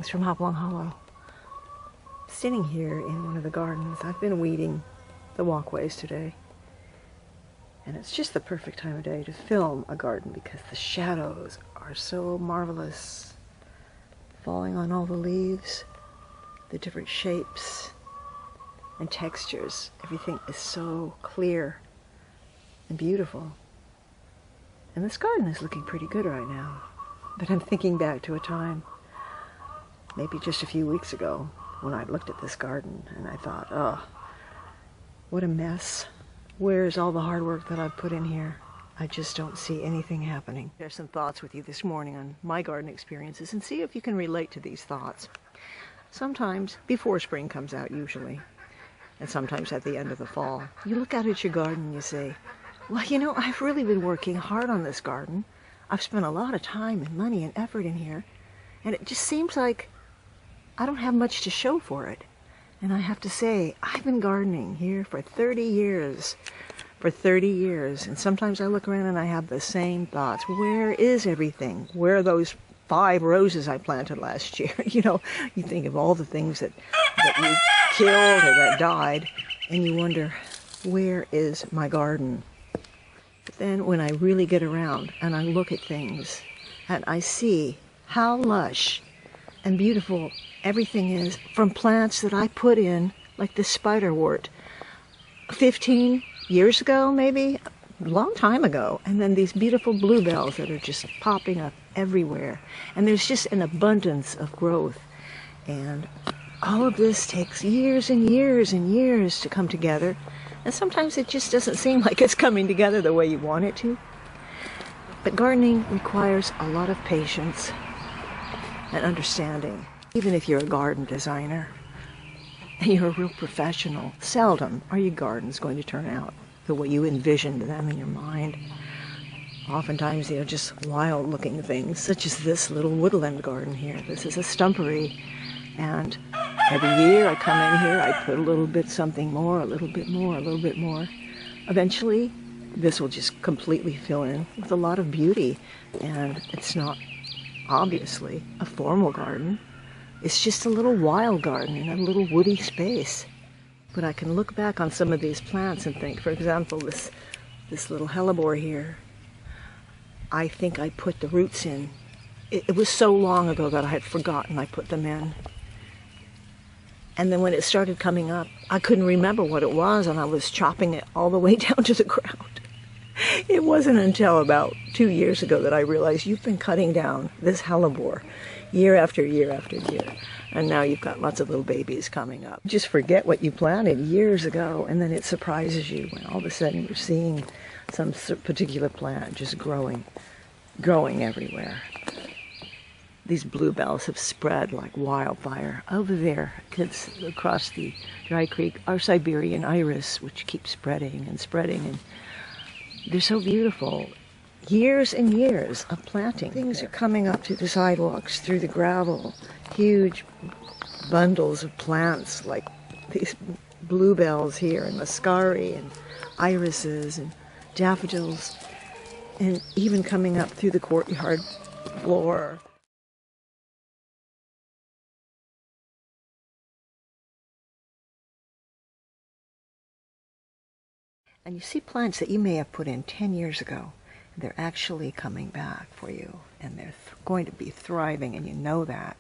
Greetings from Hopalong Hollow. Sitting here in one of the gardens. I've been weeding the walkways today. And it's just the perfect time of day to film a garden because the shadows are so marvelous. Falling on all the leaves, the different shapes and textures. Everything is so clear and beautiful. And this garden is looking pretty good right now. But I'm thinking back to a time, maybe just a few weeks ago, when I looked at this garden and I thought, oh, what a mess. Where's all the hard work that I've put in here? I just don't see anything happening. Share some thoughts with you this morning on my garden experiences and see if you can relate to these thoughts. Sometimes before spring comes out, usually, and sometimes at the end of the fall, you look out at your garden and you say, well, you know, I've really been working hard on this garden. I've spent a lot of time and money and effort in here, and it just seems like I don't have much to show for it. And I have to say, I've been gardening here for 30 years. For 30 years. And sometimes I look around and I have the same thoughts. Where is everything? Where are those 5 roses I planted last year? You know, you think of all the things that you killed or that died, and you wonder, where is my garden? But then when I really get around and I look at things and I see how lush and beautiful everything is from plants that I put in, like the spiderwort, 15 years ago, maybe, a long time ago. And then these beautiful bluebells that are just popping up everywhere. And there's just an abundance of growth. And all of this takes years and years and years to come together. And sometimes it just doesn't seem like it's coming together the way you want it to. But gardening requires a lot of patience and understanding. Even if you're a garden designer and you're a real professional, seldom are your gardens going to turn out the way you envisioned them in your mind. Oftentimes they're just wild-looking things, such as this little woodland garden here. This is a stumpery, and every year I come in here, I put a little bit something more, a little bit more, a little bit more. Eventually, this will just completely fill in with a lot of beauty, and it's not obviously a formal garden. It's just a little wild garden in a little woody space. But I can look back on some of these plants and think, for example, this little hellebore here, I think I put the roots in. It was so long ago that I had forgotten I put them in. And then when it started coming up, I couldn't remember what it was, and I was chopping it all the way down to the ground. It wasn't until about 2 years ago that I realized you've been cutting down this hellebore year after year after year, and now you've got lots of little babies coming up. Just forget what you planted years ago, and then it surprises you when all of a sudden you're seeing some particular plant just growing everywhere. These bluebells have spread like wildfire. Over there, kids across the dry creek, our Siberian iris, which keeps spreading and spreading, and they're so beautiful. Years and years of planting. Things are coming up to the sidewalks, through the gravel. Huge bundles of plants like these bluebells here, and muscari, and irises, and daffodils, and even coming up through the courtyard floor. And you see plants that you may have put in 10 years ago. They're actually coming back for you, and they're going to be thriving, and you know that.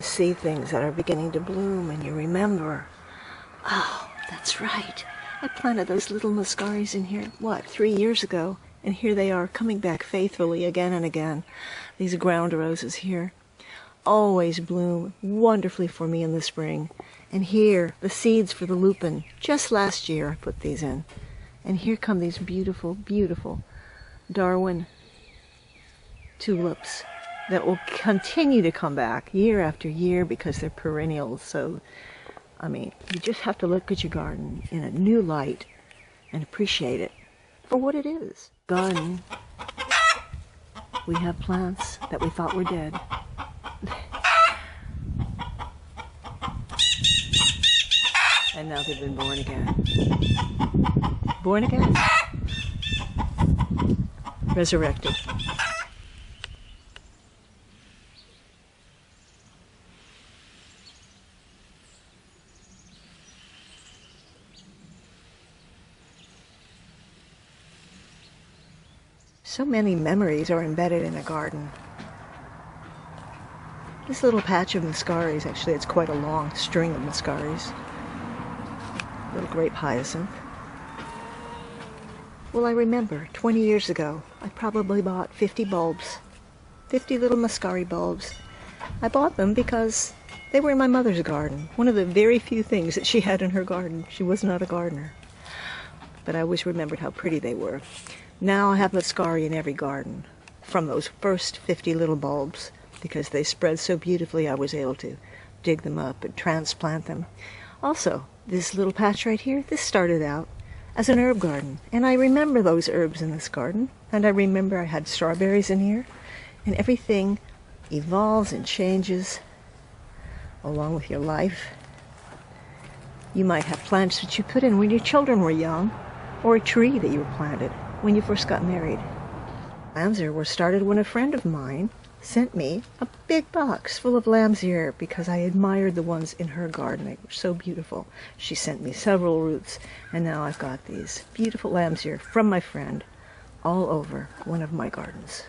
See things that are beginning to bloom, and you remember, oh, that's right, I planted those little muscaris in here, 3 years ago, and here they are coming back faithfully again and again. These ground roses here always bloom wonderfully for me in the spring. And here, the seeds for the lupin, just last year I put these in. And here come these beautiful, beautiful Darwin tulips that will continue to come back year after year because they're perennials. So, I mean, you just have to look at your garden in a new light and appreciate it for what it is. Garden, we have plants that we thought were dead. And now they've been born again. Born again. Resurrected. So many memories are embedded in a garden. This little patch of muscaries, actually it's quite a long string of muscaries. Little grape hyacinth. Well, I remember 20 years ago, I probably bought 50 bulbs. 50 little muscari bulbs. I bought them because they were in my mother's garden. One of the very few things that she had in her garden. She was not a gardener. But I always remembered how pretty they were. Now I have muscari in every garden from those first 50 little bulbs. Because they spread so beautifully, I was able to dig them up and transplant them. Also, this little patch right here, this started out as an herb garden. And I remember those herbs in this garden. And I remember I had strawberries in here. And everything evolves and changes along with your life. You might have plants that you put in when your children were young, or a tree that you planted when you first got married. Lamb's ear were started when a friend of mine sent me a big box full of lamb's ear because I admired the ones in her garden. They were so beautiful. She sent me several roots, and now I've got these beautiful lamb's ear from my friend all over one of my gardens.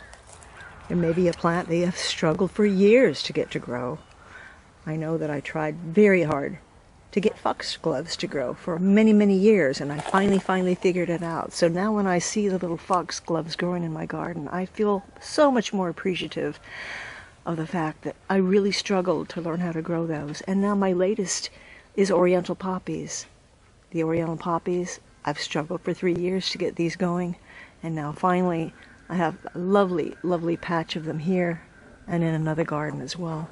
There may be a plant they have struggled for years to get to grow. I know that I tried very hard to get foxgloves to grow for many, many years, and I finally figured it out. So now when I see the little foxgloves growing in my garden, I feel so much more appreciative of the fact that I really struggled to learn how to grow those. And now my latest is oriental poppies. The oriental poppies, I've struggled for 3 years to get these going, and now finally I have a lovely, lovely patch of them here and in another garden as well.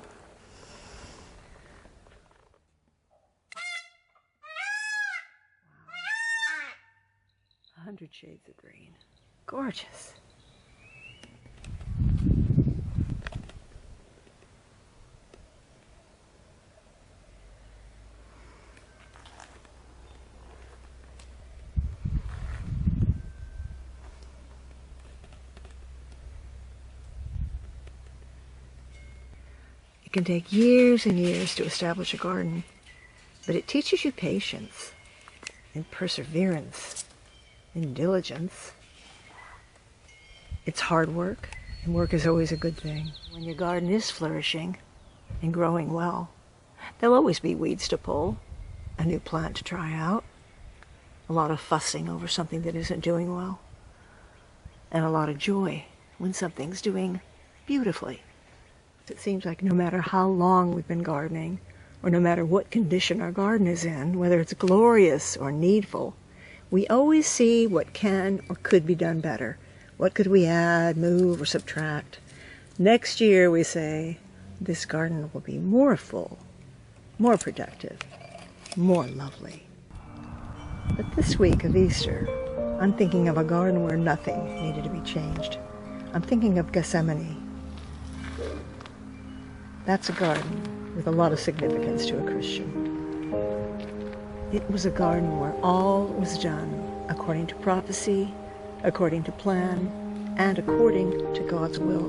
100 shades of green. Gorgeous. It can take years and years to establish a garden, but it teaches you patience and perseverance and diligence. It's hard work, and work is always a good thing. When your garden is flourishing and growing well, there'll always be weeds to pull, a new plant to try out, a lot of fussing over something that isn't doing well, and a lot of joy when something's doing beautifully. It seems like no matter how long we've been gardening, or no matter what condition our garden is in, whether it's glorious or needful, we always see what can or could be done better. What could we add, move, or subtract? Next year we say, this garden will be more full, more productive, more lovely. But this week of Easter, I'm thinking of a garden where nothing needed to be changed. I'm thinking of Gethsemane. That's a garden with a lot of significance to a Christian. It was a garden where all was done according to prophecy, according to plan, and according to God's will.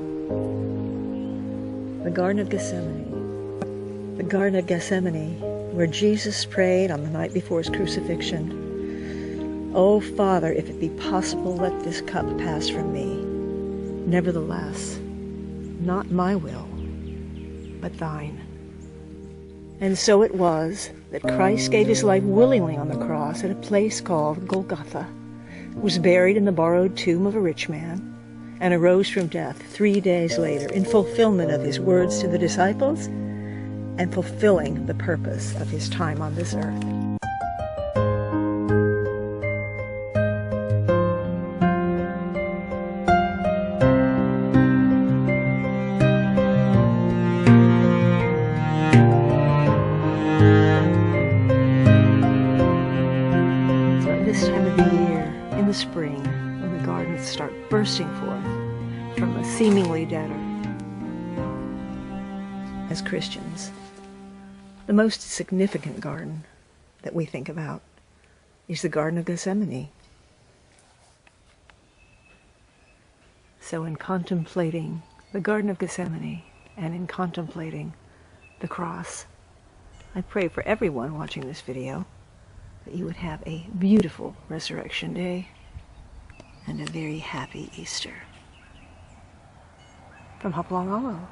The Garden of Gethsemane. The Garden of Gethsemane, where Jesus prayed on the night before his crucifixion, "Oh, Father, if it be possible, let this cup pass from me. Nevertheless, not my will, but thine." And so it was that Christ gave his life willingly on the cross at a place called Golgotha, was buried in the borrowed tomb of a rich man, and arose from death 3 days later in fulfillment of his words to the disciples and fulfilling the purpose of his time on this earth. bursting forth from a seemingly dead earth. As Christians, the most significant garden that we think about is the Garden of Gethsemane. So in contemplating the Garden of Gethsemane and in contemplating the cross, I pray for everyone watching this video that you would have a beautiful Resurrection Day and a very happy Easter. From Hopalong Hollow.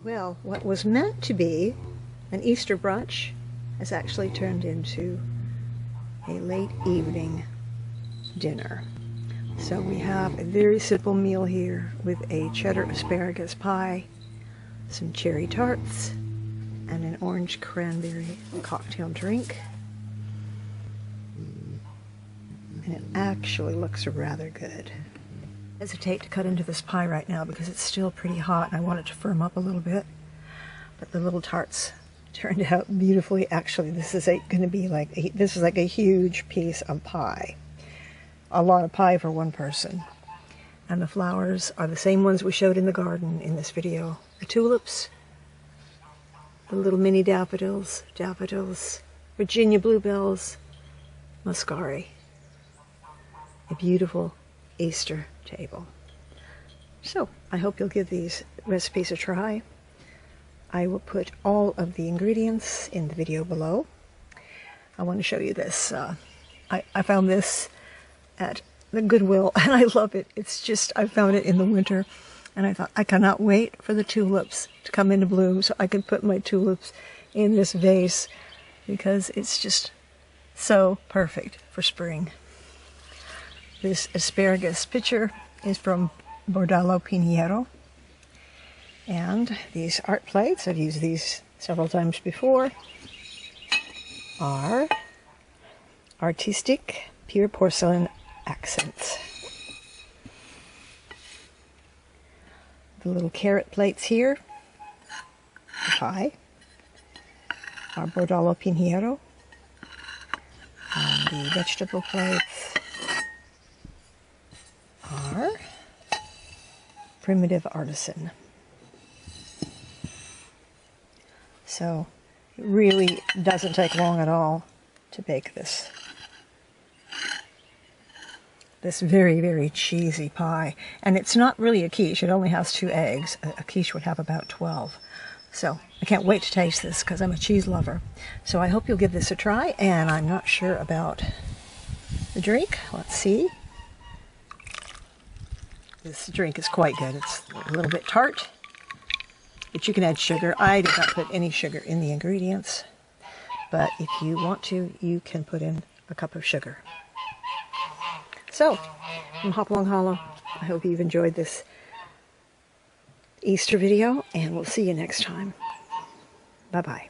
Well, what was meant to be an Easter brunch has actually turned into a late evening dinner. So we have a very simple meal here with a cheddar asparagus pie, some cherry tarts, and an orange cranberry cocktail drink. And it actually looks rather good. I hesitate to cut into this pie right now because it's still pretty hot and I want it to firm up a little bit. But the little tarts turned out beautifully. Actually, this is going to be like a huge piece of pie. A lot of pie for one person. And the flowers are the same ones we showed in the garden in this video. The tulips, the little mini daffodils, Virginia bluebells, muscari. A beautiful Easter table. So I hope you'll give these recipes a try. I will put all of the ingredients in the video below. I want to show you this. I found this at the Goodwill and I love it. It's just, I found it in the winter and I thought I cannot wait for the tulips to come into bloom so I can put my tulips in this vase because it's just so perfect for spring. This asparagus pitcher is from Bordalo Pinheiro. And these art plates, I've used these several times before. are artistic pure porcelain accents. The little carrot plates here, the pie, are Bordalo Pinheiro, and the vegetable plates are Primitive Artisan. So it really doesn't take long at all to bake this. This very, very cheesy pie. And it's not really a quiche. It only has 2 eggs. A quiche would have about 12. So I can't wait to taste this because I'm a cheese lover. So I hope you'll give this a try. And I'm not sure about the drink. Let's see. This drink is quite good. It's a little bit tart, but you can add sugar. I did not put any sugar in the ingredients, but if you want to, you can put in a cup of sugar. So, from Hopalong Hollow, I hope you've enjoyed this Easter video, and we'll see you next time. Bye-bye.